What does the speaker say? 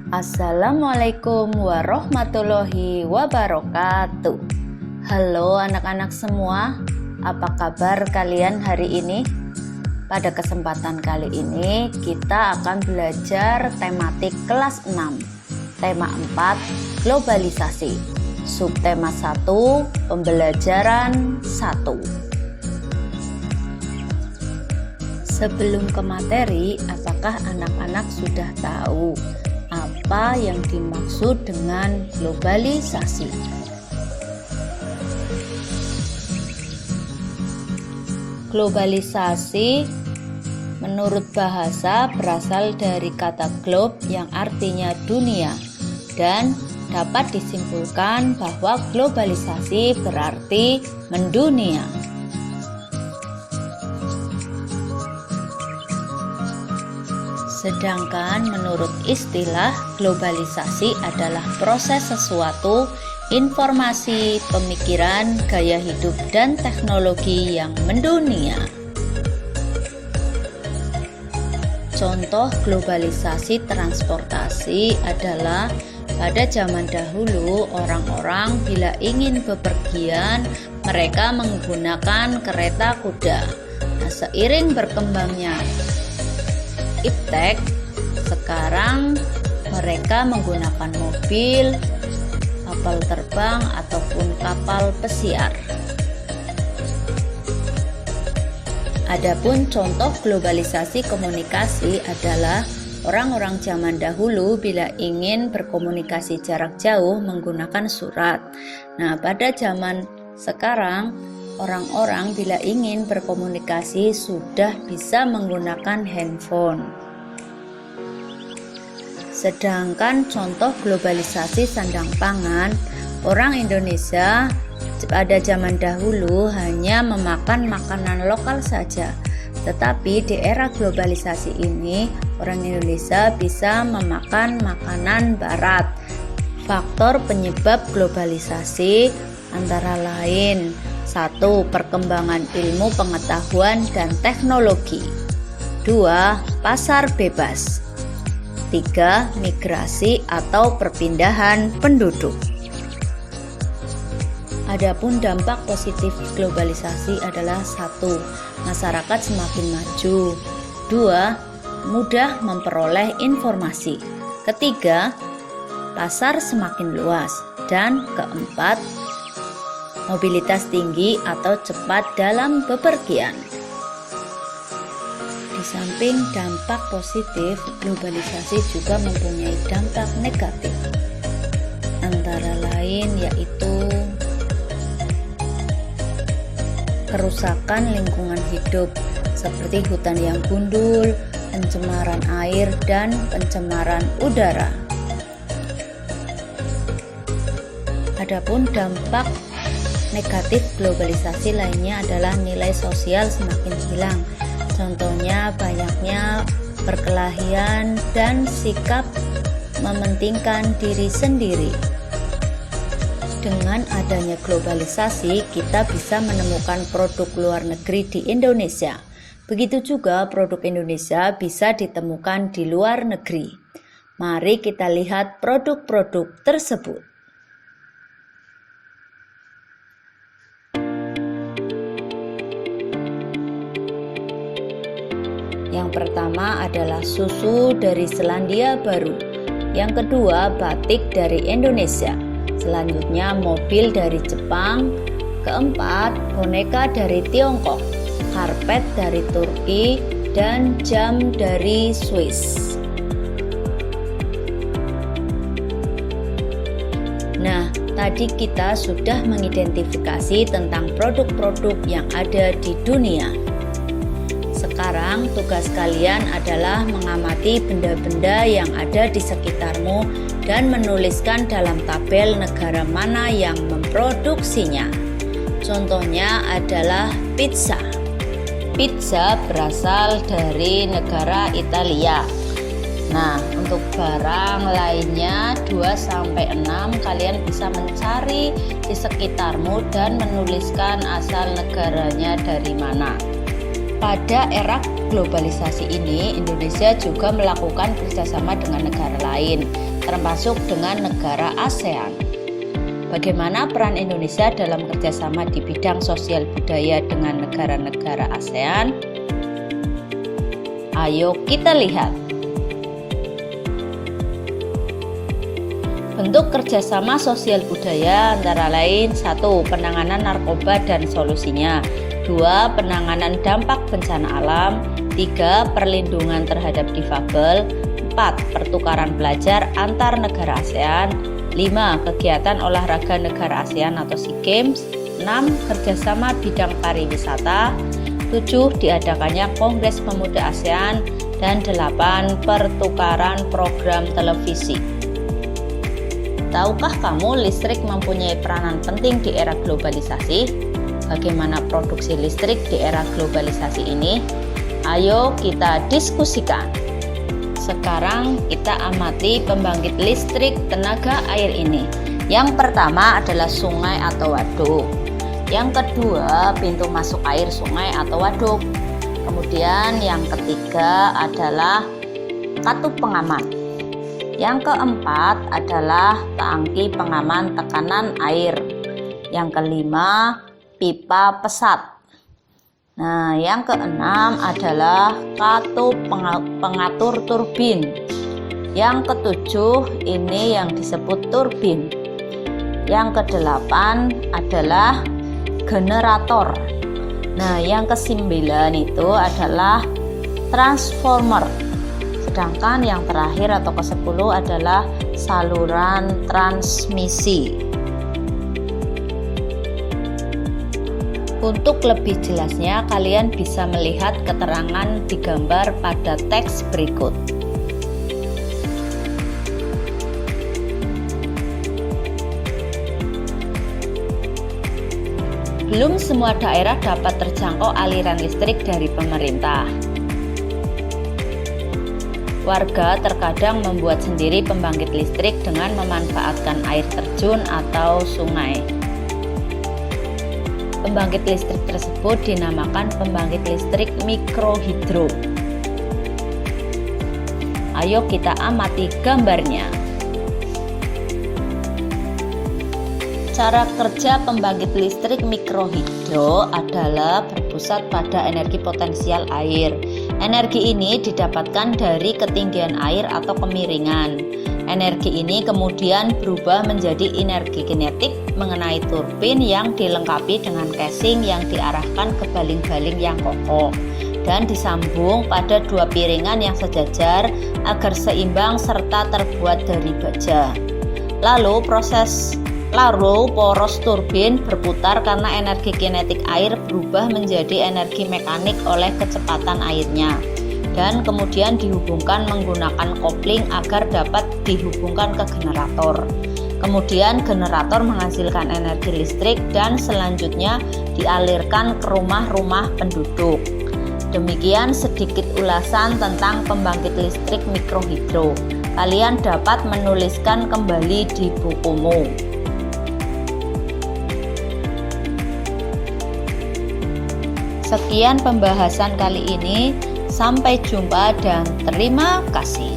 Assalamualaikum warahmatullahi wabarakatuh. Halo anak-anak semua, apa kabar kalian hari ini? Pada kesempatan kali ini kita akan belajar tematik kelas 6. Tema 4, globalisasi. Subtema 1, pembelajaran 1. Sebelum ke materi, apakah anak-anak sudah tahu apa yang dimaksud dengan globalisasi? Globalisasi menurut bahasa berasal dari kata globe yang artinya dunia, dan dapat disimpulkan bahwa globalisasi berarti mendunia. Sedangkan menurut istilah, globalisasi adalah proses sesuatu, informasi, pemikiran, gaya hidup, dan teknologi yang mendunia. Contoh globalisasi transportasi adalah pada zaman dahulu orang-orang bila ingin bepergian, mereka menggunakan kereta kuda. Nah, seiring berkembangnya iptek, sekarang mereka menggunakan mobil, kapal terbang, ataupun kapal pesiar. Adapun contoh globalisasi komunikasi adalah orang-orang zaman dahulu bila ingin berkomunikasi jarak jauh menggunakan surat. Nah, pada zaman sekarang orang-orang bila ingin berkomunikasi sudah bisa menggunakan handphone. Sedangkan contoh globalisasi sandang pangan, orang Indonesia pada zaman dahulu hanya memakan makanan lokal saja. Tetapi di era globalisasi ini, orang Indonesia bisa memakan makanan barat. Faktor penyebab globalisasi antara lain: 1. Perkembangan ilmu pengetahuan dan teknologi. 2. Pasar bebas. 3. Migrasi atau perpindahan penduduk. Adapun dampak positif globalisasi adalah 1. Masyarakat semakin maju. 2. Mudah memperoleh informasi. Ketiga, pasar semakin luas. Dan keempat, mobilitas tinggi atau cepat dalam bepergian. Di samping dampak positif, globalisasi juga mempunyai dampak negatif. Antara lain yaitu kerusakan lingkungan hidup seperti hutan yang gundul, pencemaran air, dan pencemaran udara. Adapun dampak negatif globalisasi lainnya adalah nilai sosial semakin hilang. Contohnya banyaknya perkelahian dan sikap mementingkan diri sendiri. Dengan adanya globalisasi, kita bisa menemukan produk luar negeri di Indonesia. Begitu juga produk Indonesia bisa ditemukan di luar negeri. Mari kita lihat produk-produk tersebut. Yang pertama adalah susu dari Selandia Baru. Yang kedua, batik dari Indonesia. Selanjutnya, mobil dari Jepang. Keempat, boneka dari Tiongkok, karpet dari Turki, dan jam dari Swiss. Nah, tadi kita sudah mengidentifikasi tentang produk-produk yang ada di dunia. Sekarang tugas kalian adalah mengamati benda-benda yang ada di sekitarmu dan menuliskan dalam tabel negara mana yang memproduksinya. Contohnya adalah pizza. Pizza berasal dari negara Italia. Nah, untuk barang lainnya 2-6 kalian bisa mencari di sekitarmu dan menuliskan asal negaranya dari mana. Pada era globalisasi ini, Indonesia juga melakukan kerjasama dengan negara lain. termasuk dengan negara ASEAN. Bagaimana peran Indonesia dalam kerjasama di bidang sosial budaya dengan negara-negara ASEAN? Ayo kita lihat. Bentuk kerjasama sosial budaya antara lain 1. Penanganan narkoba dan solusinya, 2. Penanganan dampak bencana alam, 3. Perlindungan terhadap difabel, 4. Pertukaran belajar antar negara ASEAN, 5. Kegiatan olahraga negara ASEAN atau SEA Games, 6. Kerjasama bidang pariwisata, 7. Diadakannya Kongres Pemuda ASEAN, dan 8. Pertukaran program televisi. Tahukah kamu listrik mempunyai peranan penting di era globalisasi? Bagaimana produksi listrik di era globalisasi ini? Ayo kita diskusikan. Sekarang kita amati pembangkit listrik tenaga air ini. Yang pertama adalah sungai atau waduk. Yang kedua, pintu masuk air sungai atau waduk. Kemudian yang ketiga adalah katup pengaman. Yang keempat adalah tangki pengaman tekanan air. Yang kelima, pipa pesat. Nah, yang keenam adalah katup pengatur turbin. Yang ketujuh ini yang disebut turbin. Yang kedelapan adalah generator. Nah, yang kesembilan itu adalah transformer. Sedangkan yang terakhir atau ke-10 adalah saluran transmisi. Untuk lebih jelasnya, kalian bisa melihat keterangan di gambar pada teks berikut. Belum semua daerah dapat terjangkau aliran listrik dari pemerintah. Warga terkadang membuat sendiri pembangkit listrik dengan memanfaatkan air terjun atau sungai. Pembangkit listrik tersebut dinamakan pembangkit listrik mikrohidro. Ayo kita amati gambarnya. Cara kerja pembangkit listrik mikrohidro adalah berpusat pada energi potensial air. Energi ini didapatkan dari ketinggian air atau kemiringan. Energi ini kemudian berubah menjadi energi kinetik mengenai turbin yang dilengkapi dengan casing yang diarahkan ke baling-baling yang kokoh dan disambung pada dua piringan yang sejajar agar seimbang serta terbuat dari baja. Lalu poros turbin berputar karena energi kinetik air berubah menjadi energi mekanik oleh kecepatan airnya, dan kemudian dihubungkan menggunakan kopling agar dapat dihubungkan ke generator. Kemudian generator menghasilkan energi listrik dan selanjutnya dialirkan ke rumah-rumah penduduk. Demikian sedikit ulasan tentang pembangkit listrik mikrohidro. Kalian dapat menuliskan kembali di bukumu. Sekian pembahasan kali ini. Sampai jumpa dan terima kasih.